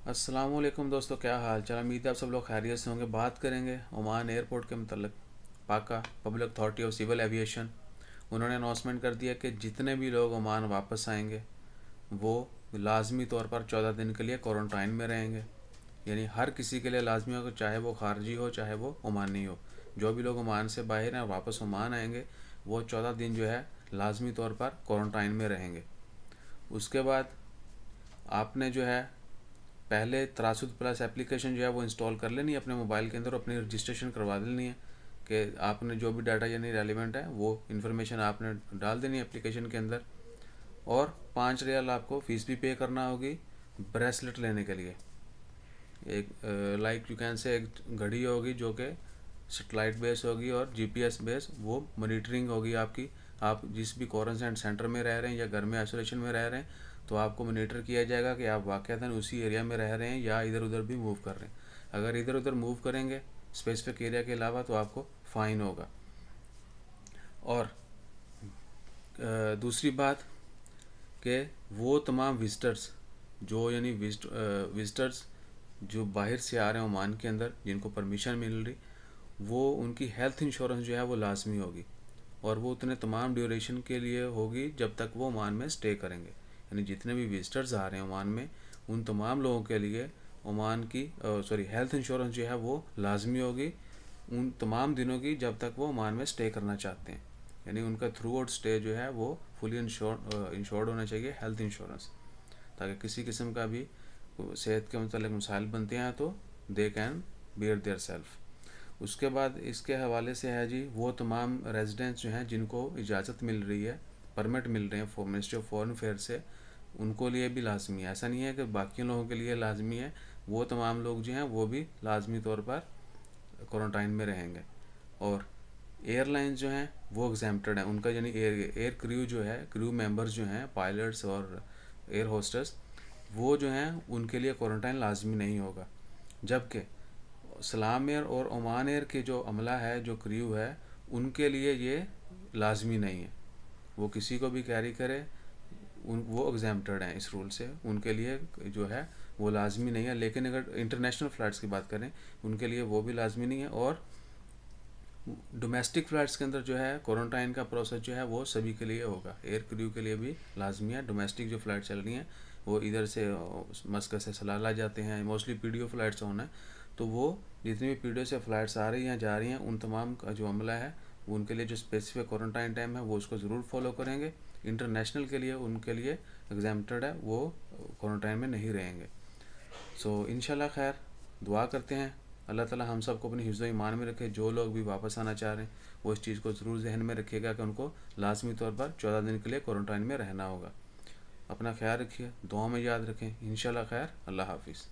अस्सलामुअलैकुम दोस्तों, क्या हाल चाल। उम्मीद है आप सब लोग खैरियत से होंगे। बात करेंगे ओमान एयरपोर्ट के मतलब। पाका public authority of civil aviation, उन्होंने अनाउंसमेंट कर दिया कि जितने भी लोग ओमान वापस आएंगे वो लाजमी तौर पर 14 दिन के लिए क्वारंटाइन में रहेंगे। यानी हर किसी के लिए लाजमी होगा, चाहे वो खारजी हो चाहे वो ओमानी हो। जो भी लोग ओमान से बाहर हैं वापस ओमान आएंगे वो 14 दिन जो है लाजमी तौर पर क्वारंटाइन में रहेंगे। उसके बाद आपने जो है पहले त्रासुद प्लस एप्लीकेशन जो है वो इंस्टॉल कर लेनी है अपने मोबाइल के अंदर, अपनी रजिस्ट्रेशन करवा देनी है कि आपने जो भी डाटा यानी रेलिवेंट है वो इन्फॉर्मेशन आपने डाल देनी है एप्लीकेशन के अंदर। और 5 रियाल आपको फ़ीस भी पे करना होगी ब्रेसलेट लेने के लिए। एक लाइक यू कैन से एक घड़ी होगी जो कि सेटेलाइट बेस होगी और जीपीएस बेस, वो मॉनिटरिंग होगी आपकी। आप जिस भी क्वारंटाइन सेंटर में रह रहे हैं या घर में आइसोलेशन में रह रहे हैं तो आपको मॉनिटर किया जाएगा कि आप वाक़तन उसी एरिया में रह रहे हैं या इधर उधर भी मूव कर रहे हैं। अगर इधर उधर मूव करेंगे स्पेसिफिक एरिया के अलावा तो आपको फ़ाइन होगा। और दूसरी बात कि वो तमाम विजिटर्स जो यानी विजिटर्स जो बाहर से आ रहे हैं ओमान के अंदर जिनको परमिशन मिल रही, वो उनकी हेल्थ इंश्योरेंस जो है वो लाजमी होगी और वो उतने तमाम ड्यूरेशन के लिए होगी जब तक वो ओमान में स्टे करेंगे। यानी जितने भी विजिटर्स आ रहे हैं ओमान में उन तमाम लोगों के लिए ओमान की हेल्थ इंश्योरेंस जो है वो लाजमी होगी उन तमाम दिनों की जब तक वो ओमान में स्टे करना चाहते हैं। यानी उनका थ्रू आउट स्टे जो है वो फुली इंश्योर्ड होना चाहिए हेल्थ इंश्योरेंस, ताकि किसी किस्म का भी सेहत के मतलब मसाइल बनते हैं तो they can bear their self. उसके बाद इसके हवाले से है जी वो तमाम रेजिडेंट्स जो हैं जिनको इजाज़त मिल रही है, परमिट मिल रहे हैं मिनिस्ट्री ऑफ फॉरेन अफेयर से, उनको लिए भी लाजमी है। ऐसा नहीं है कि बाकी लोगों के लिए लाजमी है, वो तमाम लोग जो हैं वो भी लाजमी तौर पर क्वारंटाइन में रहेंगे। और एयरलाइंस जो हैं वो एग्जेम्प्टेड हैं, उनका यानी एयर क्रू जो है, क्रू मेंबर्स जो हैं, पायलट्स और एयर होस्टेस, वो जो हैं उनके लिए क्वारंटाइन लाजमी नहीं होगा। जबकि सलाम एयर और ओमान एयर के जो अमला है, जो क्रू है, उनके लिए ये लाजमी नहीं है। वो किसी को भी कैरी करे वो एग्जेम्प्टेड हैं इस रूल से, उनके लिए जो है वो लाजमी नहीं है। लेकिन अगर इंटरनेशनल फ़्लाइट्स की बात करें उनके लिए वो भी लाजमी नहीं है। और डोमेस्टिक फ़्लाइट्स के अंदर जो है क्वारंटाइन का प्रोसेस जो है वो सभी के लिए होगा, एयर क्रू के लिए भी लाजमी है। डोमेस्टिक जो फ़्लाइट चल रही हैं वो इधर से मस्कत से सलाला जाते हैं, मोस्टली पीडीओ फ़्लाइट्स होना है, तो वो जितनी भी पीडीओ से फ़्लाइट्स आ रही हैं जा रही हैं उन तमाम का जो अमला है वो उनके लिए जो स्पेसिफिक क्वारंटाइन टाइम है वो उसको ज़रूर फॉलो करेंगे। इंटरनेशनल के लिए उनके लिए एग्जाम्प्टेड है, वो क्वारंटाइन में नहीं रहेंगे। सो इंशाल्लाह खैर दुआ करते हैं अल्लाह ताला हम सबको अपनी हिफ्ज़ ईमान में रखे। जो लोग भी वापस आना चाह रहे हैं वो इस चीज़ को ज़रूर जहन में रखिएगा कि उनको लाजमी तौर पर 14 दिन के लिए क्वारंटाइन में रहना होगा। अपना ख्याल रखिए, दुआ में याद रखें। इंशाल्लाह खैर, अल्लाह हाफिज़।